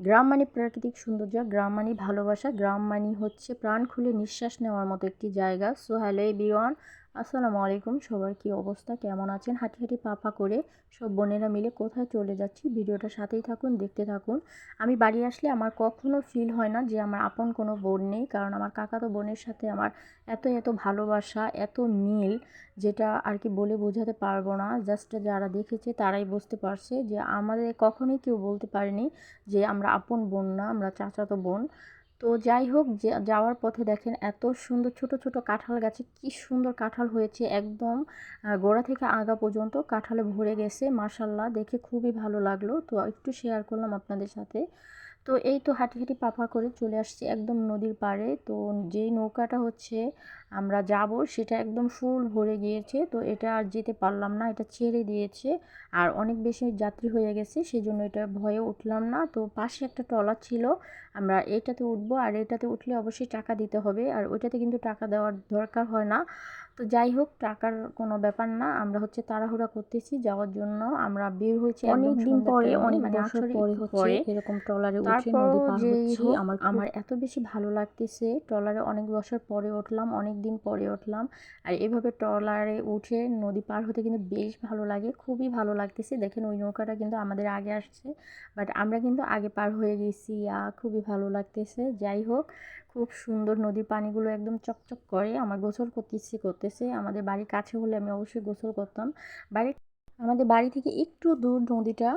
গ্রাম মানে প্রাকৃতিক সৌন্দর্য, গ্রাম মানে ভালোবাসা, গ্রাম মানে হচ্ছে প্রাণ খুলে নিঃশ্বাস নেওয়ার মতো একটি জায়গা। সো হ্যালো এভরিওয়ান, আসসালামু আলাইকুম। সবার কি অবস্থা, কেমন আছেন? হাঁটি হাঁটি পা করে সব বোনেরা মিলে কোথায় চলে যাচ্ছি, ভিডিওটা সাথেই থাকুন, দেখতে থাকুন। আমি বাড়ি আসলে আমার কখনো ফিল হয় না যে আমার আপন কোনো বোন নেই, কারণ আমার কাকাতো বোনের সাথে আমার এত এত ভালোবাসা, এত মিল, যেটা আর কি বলে বোঝাতে পারবো না। জাস্ট যারা দেখেছে তারাই বুঝতে পারছে যে আমাদের কখনোই কেউ বলতে পারেনি যে আমরা আপন বোন না, আমরা চাচাতো বোন। তো যাই হোক, যাওয়ার পথে দেখেন এত সুন্দর ছোট ছোট কাঁঠাল গাছে কি সুন্দর কাঁঠাল হয়েছে, একদম গোড়া থেকে আগা পর্যন্ত কাঁঠালে ভরে গেছে। মাশাল্লাহ, দেখে খুবই ভালো লাগলো, তো একটু শেয়ার করলাম আপনাদের সাথে। তো এই তো হাঁটি হাঁটি পা করে চলে আসছি একদম নদীর পাড়ে। তো যেই নৌকাটা হচ্ছে আমরা যাব সেটা একদম ফুল ভরে গিয়েছে, তো এটা আর যেতে পারলাম না, এটা ছেড়ে দিয়েছে। আর অনেক বেশি যাত্রী হয়ে গেছে, সেই জন্য এটা ভয়ে উঠলাম না। তো পাশে একটা ট্রলার ছিল, আমরা এটাতে উঠবো, আর এটাতে উঠলে অবশ্যই টাকা দিতে হবে, আর ওইটাতে কিন্তু টাকা দেওয়ার দরকার হয় না। তো যাই হোক, টাকার কোনো ব্যাপার না, আমরা হচ্ছে তাড়াহুড়া করতেছি যাওয়ার জন্য। আমরা বের হয়েছি অনেক দিন পরে, অনেক বছর পরে হচ্ছে এরকম ট্রলারে উঠে নদী পার হচ্ছি। আমার এত বেশি ভালো লাগতেছে, ট্রলারে অনেক বছর পরে উঠলাম, অনেক দিন পরে উঠলাম। আর এভাবে ট্রলারে উঠে নদী পার হতে কিন্তু বেশ ভালো লাগে, খুবই ভালো লাগতেছে। দেখেন ওই নৌকাটা কিন্তু আমাদের আগে আসছে, বাট আমরা কিন্তু আগে পার হয়ে গেছি। খুবই ভালো লাগতেছে। যাই হোক, খুব সুন্দর, নদীর পানিগুলো একদম চকচক করে। আমার গোসল করতে ইচ্ছে করতেছে। আমাদের বাড়ির কাছে হলে আমি অবশ্যই গোসল করতাম। বাড়ি আমাদের বাড়ি থেকে একটু দূর নদীটা।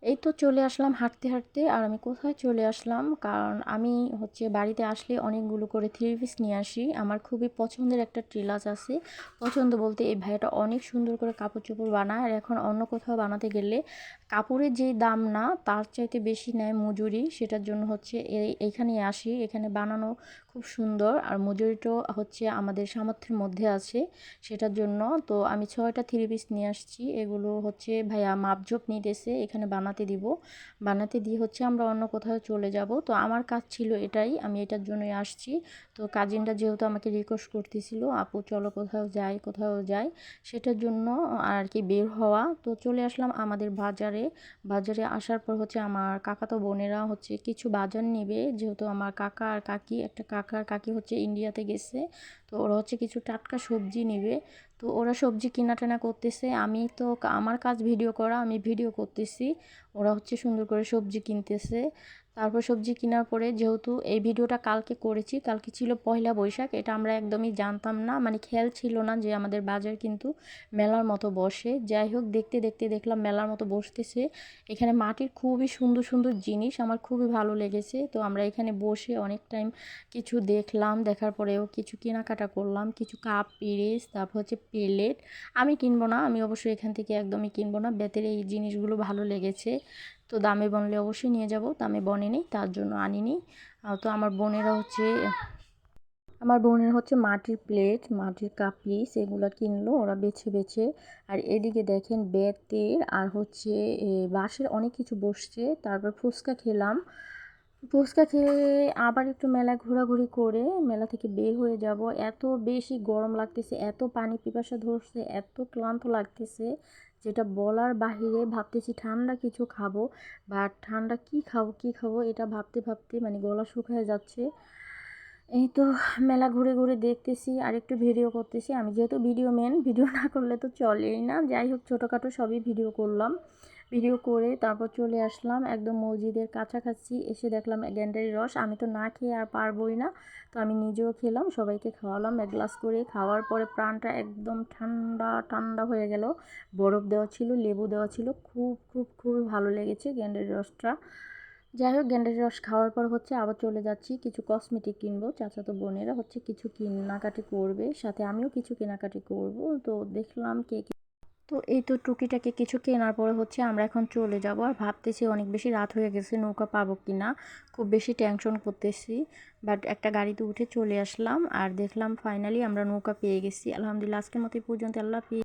এই তো চলে আসলাম হাঁটতে হাঁটতে। আর আমি কোথায় চলে আসলাম, কারণ আমি হচ্ছে বাড়িতে আসলে অনেকগুলো করে থ্রি পিস নিয়ে আসি। আমার খুবই পছন্দের একটা ট্রিলাস আছে। পছন্দ বলতে, এই ভাইয়াটা অনেক সুন্দর করে কাপড় চোপড় বানায়, আর এখন অন্য কোথাও বানাতে গেলে কাপড়ের যেই দাম না তার চাইতে বেশি নেয় মজুরি। সেটার জন্য হচ্ছে এইখানে আসি, এখানে বানানো খুব সুন্দর, আর মজুরিটাও হচ্ছে আমাদের সামর্থ্যের মধ্যে আছে, সেটার জন্য। তো আমি 6টা থ্রি পিস নিয়ে আসছি। এগুলো হচ্ছে ভাইয়া মাপঝোপ নিতেছে, এখানে বানাতে দিব। বানাতে দিয়ে হচ্ছে আমরা অন্য কোথাও চলে যাব। তো আমার কাজ ছিল এটাই, আমি এটার জন্যই আসছি। তো কাজিনটা যেহেতু আমাকে রিকোয়েস্ট করতেছিল, আপু চলো কোথাও যাই কোথাও যাই, সেটার জন্য আর কি বের হওয়া। তো চলে আসলাম আমাদের বাজারে। বাজারে আসার পর হচ্ছে আমার কাকাতো বোনেরা হচ্ছে কিছু বাজার নেবে, যেহেতু আমার কাকা আর কাকি, একটা কাকা আর কাকি হচ্ছে ইন্ডিয়াতে গেছে, তো ওরা হচ্ছে কিছু টাটকা সবজি নেবে। তো ওরা সবজি কিনা টানা করতেছে, আমি তো আমার কাজ ভিডিও করা, আমি ভিডিও করতেছি, ওরা হচ্ছে সুন্দর করে সবজি কিনতেছে। তারপর সবজি কেনার পরে, যেহেতু এই ভিডিওটা কালকে করেছি, কালকে ছিল পয়লা বৈশাখ, এটা আমরা একদমই জানতাম না, মানে খেয়াল ছিল না যে আমাদের বাজার কিন্তু মেলার মতো বসে। যাই হোক, দেখতে দেখতে দেখলাম মেলার মতো বসতেছে। এখানে মাটির খুবই সুন্দর সুন্দর জিনিস আমার খুবই ভালো লেগেছে। তো আমরা এখানে বসে অনেক টাইম কিছু দেখলাম, দেখার পরেও কিছু কেনাকাটা করলাম, কিছু কাপ পিরিচ, তারপর হচ্ছে প্লেট। আমি কিনবো না, আমি অবশ্যই এখান থেকে একদমই কিনবো না, বেতের এই জিনিসগুলো ভালো লেগেছে। তো দামে বনলে অবশ্যই নিয়ে যাব, দামে বনেনি তার জন্য আনিনি। তো আমার বোনের হচ্ছে মাটির প্লেট, মাটির কাপ পিস, এগুলো কিনলো ওরা বেছে বেছে। আর এদিকে দেখেন বেতের আর হচ্ছে বাঁশের অনেক কিছু বসছে। তারপর ফুচকা খেলাম। ফুচকা খেয়ে আবার একটু মেলা ঘোরাঘুরি করে মেলা থেকে বের হয়ে যাব। এত বেশি গরম লাগতেছে, এত পানি পিপাসা ধরছে, এত ক্লান্ত লাগতেছে, যেটা বলার বাহিরে। ভাবতেছি ঠান্ডা কিছু খাবো, বা ঠান্ডা কি খাবো এটা ভাবতে ভাবতে মানে গলা শুকিয়ে যাচ্ছে। এই তো মেলা ঘুরে ঘুরে দেখতেছি আর একটু ভিডিও করতেছি। আমি যেহেতু ভিডিও মেন, ভিডিও না করলে তো চলেই না। যাই হোক, ছোটোখাটো সবই ভিডিও করলাম। ভিডিও করে তারপর চলে আসলাম একদম মসজিদের কাছাকাছি। এসে দেখলাম গ্যান্ডারি রস, আমি তো না খেয়ে আর পারবই না, তো আমি নিজেও খেলাম, সবাইকে খাওয়ালাম এক গ্লাস করে। খাওয়ার পরে প্রাণটা একদম ঠান্ডা ঠান্ডা হয়ে গেল। বরফ দেওয়া ছিল, লেবু দেওয়া ছিল, খুবই ভালো লেগেছে গ্যান্ডারি রসটা। যাই হোক, গ্যান্ডারি রস খাওয়ার পর হচ্ছে আবার চলে যাচ্ছি কিছু কসমেটিক কিনবো। চাচাতো বোনেরা হচ্ছে কিছু কেনাকাটি করবে, সাথে আমিও কিছু কেনাকাটি করব। তো দেখলাম তো এই তো টুকিটাকি কিছু কেনার পরে হচ্ছে আমরা এখন চলে যাব। আর ভাবতেছি অনেক বেশি রাত হয়ে গেছে, নৌকা পাবো কি না, খুব বেশি টেনশন করতেছি। বাট একটা গাড়িতে উঠে চলে আসলাম, আর দেখলাম ফাইনালি আমরা নৌকা পেয়ে গেছি। আলহামদুলিল্লাহ, আজকের মতো এই পর্যন্ত। আল্লাহ হাফেজ।